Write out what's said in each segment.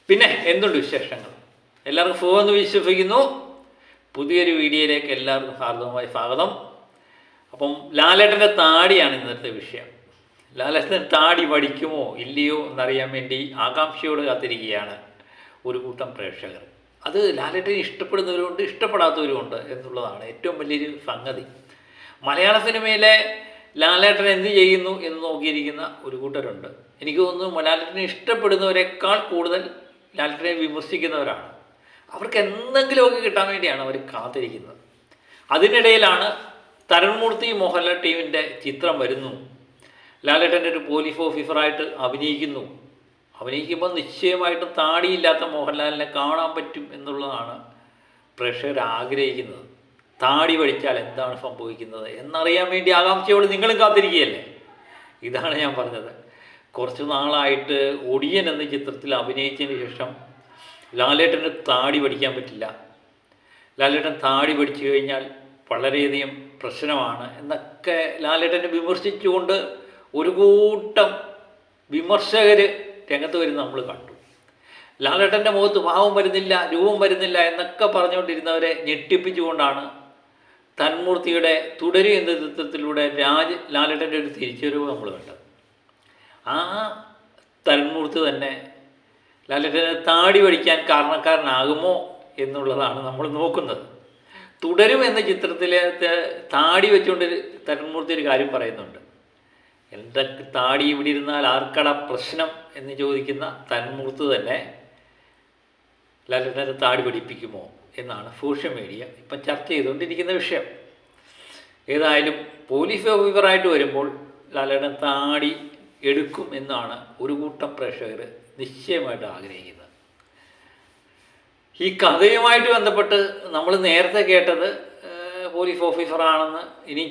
പിന്നെ എന്തുണ്ട് വിശേഷങ്ങൾ? എല്ലാവർക്കും സുഖമെന്ന് വിശ്വസിക്കുന്നു. പുതിയൊരു വീഡിയോയിലേക്ക് എല്ലാവർക്കും ഹാർദവമായ സ്വാഗതം. അപ്പം ലാലേട്ടൻ്റെ താടിയാണ് ഇന്നത്തെ വിഷയം. ലാലേട്ടൻ താടി വടിക്കുമോ ഇല്ലയോ എന്നറിയാൻ വേണ്ടി ആകാംക്ഷയോട് കാത്തിരിക്കുകയാണ് ഒരു കൂട്ടം പ്രേക്ഷകർ. അത് ലാലേട്ടനെ ഇഷ്ടപ്പെടുന്നവരുമുണ്ട്, ഇഷ്ടപ്പെടാത്തവരുമുണ്ട് എന്നുള്ളതാണ് ഏറ്റവും വലിയൊരു സംഗതി. മലയാള സിനിമയിലെ ലാലേട്ടൻ എന്ത് ചെയ്യുന്നു എന്ന് നോക്കിയിരിക്കുന്ന ഒരു കൂട്ടരുണ്ട്. എനിക്ക് തോന്നുന്നു ലാലേട്ടനെ ഇഷ്ടപ്പെടുന്നവരെക്കാൾ കൂടുതൽ ലാലേട്ടനെ വിമർശിക്കുന്നവരാണ്. അവർക്ക് എന്തെങ്കിലുമൊക്കെ കിട്ടാൻ വേണ്ടിയാണ് അവർ കാത്തിരിക്കുന്നത്. അതിനിടയിലാണ് തരുൺമൂർത്തി മോഹൻലാൽ ടീമിൻ്റെ ചിത്രം വരുന്നു. ലാലേട്ടൻ്റെ ഒരു പോലീസ് ഓഫീസറായിട്ട് അഭിനയിക്കുമ്പോൾ നിശ്ചയമായിട്ടും താടിയില്ലാത്ത മോഹൻലാലിനെ കാണാൻ പറ്റും എന്നുള്ളതാണ് പ്രേക്ഷകർ ആഗ്രഹിക്കുന്നത്. താടി വടിച്ചാൽ എന്താണ് സംഭവിക്കുന്നത് എന്നറിയാൻ വേണ്ടി ആകാംക്ഷയോട് നിങ്ങളും കാത്തിരിക്കുകയല്ലേ? ഇതാണ് ഞാൻ പറഞ്ഞത്. കുറച്ച് നാളായിട്ട് ഒടിയൻ എന്ന ചിത്രത്തിൽ അഭിനയിച്ചതിന് ശേഷം ലാലേട്ടന് താടി പഠിക്കാൻ പറ്റില്ല, ലാലേട്ടൻ താടി പഠിച്ചു കഴിഞ്ഞാൽ വളരെയധികം പ്രശ്നമാണ് എന്നൊക്കെ ലാലേട്ടനെ വിമർശിച്ചുകൊണ്ട് ഒരു കൂട്ടം വിമർശകർ രംഗത്ത് വരുന്ന നമ്മൾ കണ്ടു. ലാലേട്ടൻ്റെ മുഖത്ത് ഭാവം വരുന്നില്ല, രൂപം വരുന്നില്ല എന്നൊക്കെ പറഞ്ഞുകൊണ്ടിരുന്നവരെ ഞെട്ടിപ്പിച്ചുകൊണ്ടാണ് തന്മൂർത്തിയുടെ തുടരും എന്ന ചിത്രത്തിലൂടെ ലാലേട്ടൻ്റെ ഒരു തിരിച്ചുവരവ് നമ്മൾ കണ്ടത്. ആ തന്മൂർത്തി തന്നെ ലാലേട്ടനെ താടി വടിക്കാൻ കാരണക്കാരനാകുമോ എന്നുള്ളതാണ് നമ്മൾ നോക്കുന്നത്. തുടരും എന്ന ചിത്രത്തിലെ താടി വെച്ചുകൊണ്ട് തന്മൂർത്തി ഒരു കാര്യം പറയുന്നുണ്ട്. എൻ്റെ താടി ഇവിടെ ഇരുന്നാൽ ആർക്കട പ്രശ്നം എന്ന് ചോദിക്കുന്ന തന്മൂർത്തി തന്നെ ലാലേട്ടനെ താടി പഠിപ്പിക്കുമോ എന്നാണ് സോഷ്യൽ മീഡിയ ഇപ്പം ചർച്ച ചെയ്തുകൊണ്ടിരിക്കുന്ന വിഷയം. ഏതായാലും പോലീസ് ഓഫീസറായിട്ട് വരുമ്പോൾ ലാലേട്ടൻ താടി എടുക്കും എന്നാണ് ഒരു കൂട്ടം പ്രേക്ഷകർ നിശ്ചയമായിട്ട് ആഗ്രഹിക്കുന്നത്. ഈ കഥയുമായിട്ട് ബന്ധപ്പെട്ട് നമ്മൾ നേരത്തെ കേട്ടത് പോലീസ് ഓഫീസറാണെന്ന്. ഇനി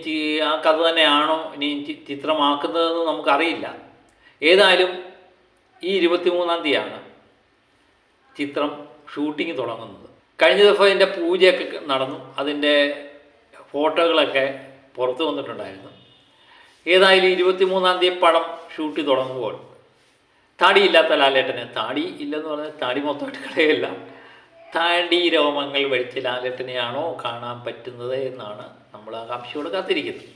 ആ കഥ തന്നെയാണോ ഇനി ചിത്രമാക്കുന്നതെന്ന് നമുക്കറിയില്ല. ഏതായാലും ഈ 23-ാം തീയതിയാണ് ചിത്രം ഷൂട്ടിംഗ് തുടങ്ങുന്നത്. കഴിഞ്ഞ ദിവസം അതിൻ്റെ പൂജയൊക്കെ നടന്നു, അതിൻ്റെ ഫോട്ടോകളൊക്കെ പുറത്തു വന്നിട്ടുണ്ടായിരുന്നു. ഏതായാലും 23-ാം തീയതി പടം ഷൂട്ട് തുടങ്ങുമ്പോൾ താടിയില്ലാത്ത ലാലേട്ടന്, താടി ഇല്ലെന്ന് പറഞ്ഞാൽ താടി മൊത്തമായിട്ട് കളയല്ല, താടി രോമങ്ങൾ വടിച്ച് ലാലേട്ടനെയാണോ കാണാൻ പറ്റുന്നത് എന്നാണ് നമ്മൾ ആകാംക്ഷയോട് കാത്തിരിക്കുന്നത്.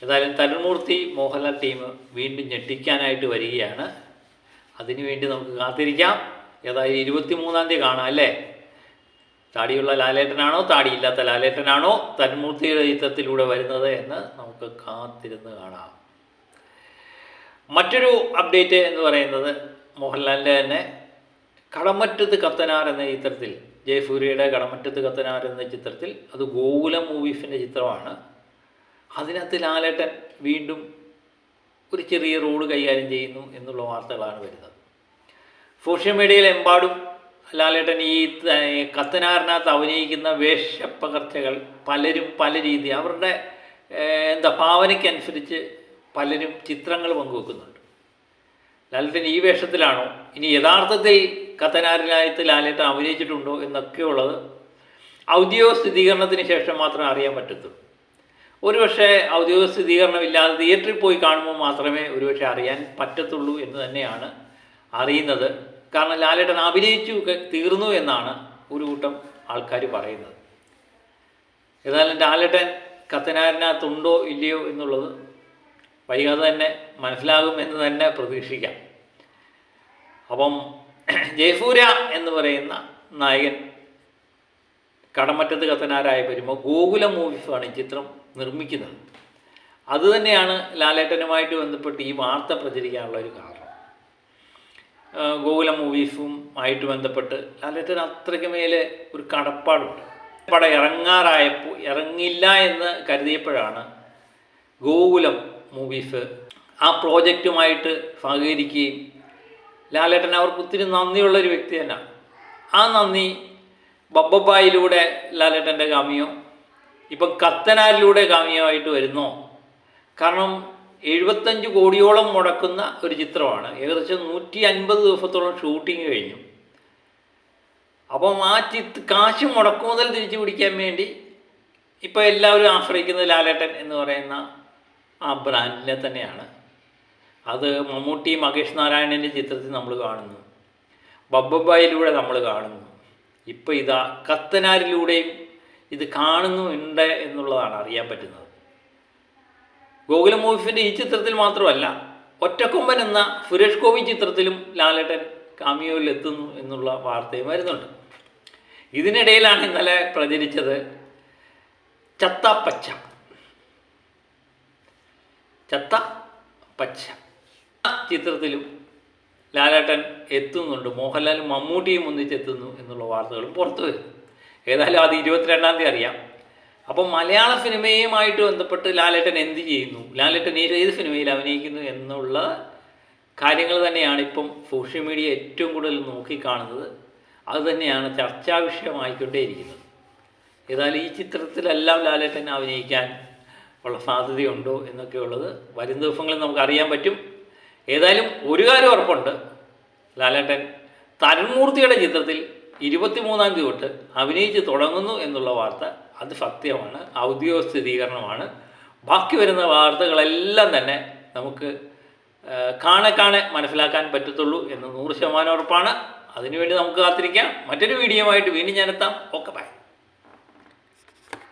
ഏതായാലും തരുൺമൂർത്തി മോഹൻലാൽ ടീം വീണ്ടും ഞെട്ടിക്കാനായിട്ട് വരികയാണ്. അതിനുവേണ്ടി നമുക്ക് കാത്തിരിക്കാം. ഏതായാലും 23-ാം തീയതി കാണാം അല്ലേ? താടിയുള്ള ലാലേട്ടനാണോ താടിയില്ലാത്ത ലാലേട്ടനാണോ തന്മൂർത്തിയുടെ ചിത്രത്തിലൂടെ വരുന്നത് എന്ന് നമുക്ക് കാത്തിരുന്ന് കാണാം. മറ്റൊരു അപ്ഡേറ്റ് എന്ന് പറയുന്നത് മോഹൻലാലിൻ്റെ തന്നെ കടമറ്റത്ത് കത്തനാർ എന്ന ചിത്രത്തിൽ, ജയസൂര്യയുടെ കടമറ്റത്ത് കത്തനാർ എന്ന ചിത്രത്തിൽ, അത് ഗോകുലം മൂവീസിൻ്റെ ചിത്രമാണ്. അതിനകത്ത് ലാലേട്ടൻ വീണ്ടും ഒരു ചെറിയ റോള് കൈകാര്യം ചെയ്യുന്നു എന്നുള്ള വാർത്തകളാണ് വരുന്നത്. സോഷ്യൽ മീഡിയയിൽ എമ്പാടും ലാലേട്ടൻ ഈ കത്തനാറിനകത്ത് അഭിനയിക്കുന്ന വേഷപ്പകർച്ചകൾ പലരും പല രീതി അവരുടെ ഭാവനയ്ക്കനുസരിച്ച് പലരും ചിത്രങ്ങൾ പങ്കുവെക്കുന്നുണ്ട്. ലാലേട്ടൻ ഈ വേഷത്തിലാണോ, ഇനി യഥാർത്ഥത്തിൽ കത്തനാറിനകത്ത് ലാലേട്ടൻ അഭിനയിച്ചിട്ടുണ്ടോ എന്നൊക്കെയുള്ളത് ഔദ്യോഗിക സ്ഥിരീകരണത്തിന് ശേഷം മാത്രമേ അറിയാൻ പറ്റത്തുള്ളൂ. ഒരുപക്ഷെ ഔദ്യോഗിക സ്ഥിരീകരണമില്ലാതെ തിയേറ്ററിൽ പോയി കാണുമ്പോൾ മാത്രമേ ഒരുപക്ഷെ അറിയാൻ പറ്റത്തുള്ളൂ എന്ന് തന്നെയാണ് അറിയുന്നത്. കാരണം ലാലേട്ടൻ അഭിനയിച്ചു തീർന്നു എന്നാണ് ഒരു കൂട്ടം ആൾക്കാർ പറയുന്നത്. ഏതായാലും ലാലേട്ടൻ കത്തനാറിനകത്തുണ്ടോ ഇല്ലയോ എന്നുള്ളത് വൈകാതെ തന്നെ മനസ്സിലാകും എന്ന് തന്നെ പ്രതീക്ഷിക്കാം. അപ്പം ജയസൂര്യ എന്ന് പറയുന്ന നായകൻ കടമറ്റത്ത് കത്തനാരായി വരുമ്പോൾ ഗോകുലം മൂവീസാണ് ഈ ചിത്രം നിർമ്മിക്കുന്നത്. അതുതന്നെയാണ് ലാലേട്ടനുമായിട്ട് ബന്ധപ്പെട്ട് ഈ വാർത്ത പ്രചരിക്കാനുള്ള ഒരു കാരണം. ഗോകുലം മൂവീസും ആയിട്ട് ബന്ധപ്പെട്ട് ലാലേട്ടൻ അത്രയ്ക്ക് മേലെ ഒരു കടപ്പാടുണ്ട്. പടം ഇറങ്ങില്ല എന്ന് കരുതിയപ്പോഴാണ് ഗോകുലം മൂവീസ് ആ പ്രോജക്റ്റുമായിട്ട് സഹകരിക്കുകയും ലാലേട്ടൻ അവർക്ക് ഒത്തിരി നന്ദിയുള്ളൊരു വ്യക്തി തന്നെയാണ്. ആ നന്ദി ബബ്ബപ്പായിലൂടെ ലാലേട്ടൻ്റെ കാമിയോ ഇപ്പം കത്തനാരിലൂടെ കാമിയോ ആയിട്ട് വരുന്നോ? കാരണം 75 കോടിയോളം മുടക്കുന്ന ഒരു ചിത്രമാണ്. ഏകദേശം 150 ദിവസത്തോളം ഷൂട്ടിങ് കഴിഞ്ഞു. അപ്പം ആ കാശ് മുടക്കുമുതൽ തിരിച്ചു പിടിക്കാൻ വേണ്ടി ഇപ്പോൾ എല്ലാവരും ആശ്രയിക്കുന്നത് ലാലേട്ടൻ എന്ന് പറയുന്ന ആ ബ്രാൻഡിനെ തന്നെയാണ്. അത് മമ്മൂട്ടി, മഹേഷ് നാരായണൻ്റെ ചിത്രത്തിൽ നമ്മൾ കാണുന്നു. ബബ്ബബായിലൂടെ നമ്മൾ കാണുന്നു. ഇപ്പോൾ ഇതാ കത്തനാരിലൂടെയും ഇത് കാണുന്നുണ്ട് എന്നുള്ളതാണ് അറിയാൻ പറ്റുന്നത്. ഗോകുലം മൂവീസിൻ്റെ ഈ ചിത്രത്തിൽ മാത്രമല്ല, ഒറ്റക്കൊമ്പൻ എന്ന സുരേഷ് ഗോപി ചിത്രത്തിലും ലാലേട്ടൻ കാമിയോയിൽ എത്തുന്നു എന്നുള്ള വാർത്തയും വരുന്നുണ്ട്. ഇതിനിടയിലാണ് ഇന്നലെ പ്രചരിച്ചത് ചത്ത പച്ച ചിത്രത്തിലും ലാലേട്ടൻ എത്തുന്നുണ്ട്, മോഹൻലാലും മമ്മൂട്ടിയും ഒന്നിച്ചെത്തുന്നു എന്നുള്ള വാർത്തകളും പുറത്തു വരുന്നു. ഏതായാലും അത് 22-ാം തീയതി അറിയാം. അപ്പം മലയാള സിനിമയുമായിട്ട് ബന്ധപ്പെട്ട് ലാലേട്ടൻ എന്ത് ചെയ്യുന്നു, ലാലേട്ടൻ ഏത് സിനിമയിൽ അഭിനയിക്കുന്നു എന്നുള്ള കാര്യങ്ങൾ തന്നെയാണ് ഇപ്പം സോഷ്യൽ മീഡിയ ഏറ്റവും കൂടുതൽ നോക്കിക്കാണുന്നത്. അതുതന്നെയാണ് ചർച്ചാ വിഷയമായിക്കൊണ്ടേയിരിക്കുന്നത്. ഏതായാലും ഈ ചിത്രത്തിലെല്ലാം ലാലേട്ടൻ അഭിനയിക്കാൻ ഉള്ള സാധ്യതയുണ്ടോ എന്നൊക്കെയുള്ളത് വരും ദിവസങ്ങളിൽ നമുക്ക് അറിയാൻ പറ്റും. ഏതായാലും ഒരു കാര്യം ഉറപ്പുണ്ട്, ലാലേട്ടൻ തരുൺമൂർത്തിയുടെ ചിത്രത്തിൽ 23-ാം തീയതി തൊട്ട് അഭിനയിച്ച് തുടങ്ങുന്നു എന്നുള്ള വാർത്ത അത് സത്യമാണ്, ഔദ്യോഗിക സ്ഥിരീകരണമാണ്. ബാക്കി വരുന്ന വാർത്തകളെല്ലാം തന്നെ നമുക്ക് കാണെ മനസ്സിലാക്കാൻ പറ്റത്തുള്ളൂ എന്ന് 100% ഉറപ്പാണ്. അതിനുവേണ്ടി നമുക്ക് കാത്തിരിക്കാം. മറ്റൊരു വീഡിയോയുമായിട്ട് വീണ്ടും ഞാനെത്താം. Okay, by.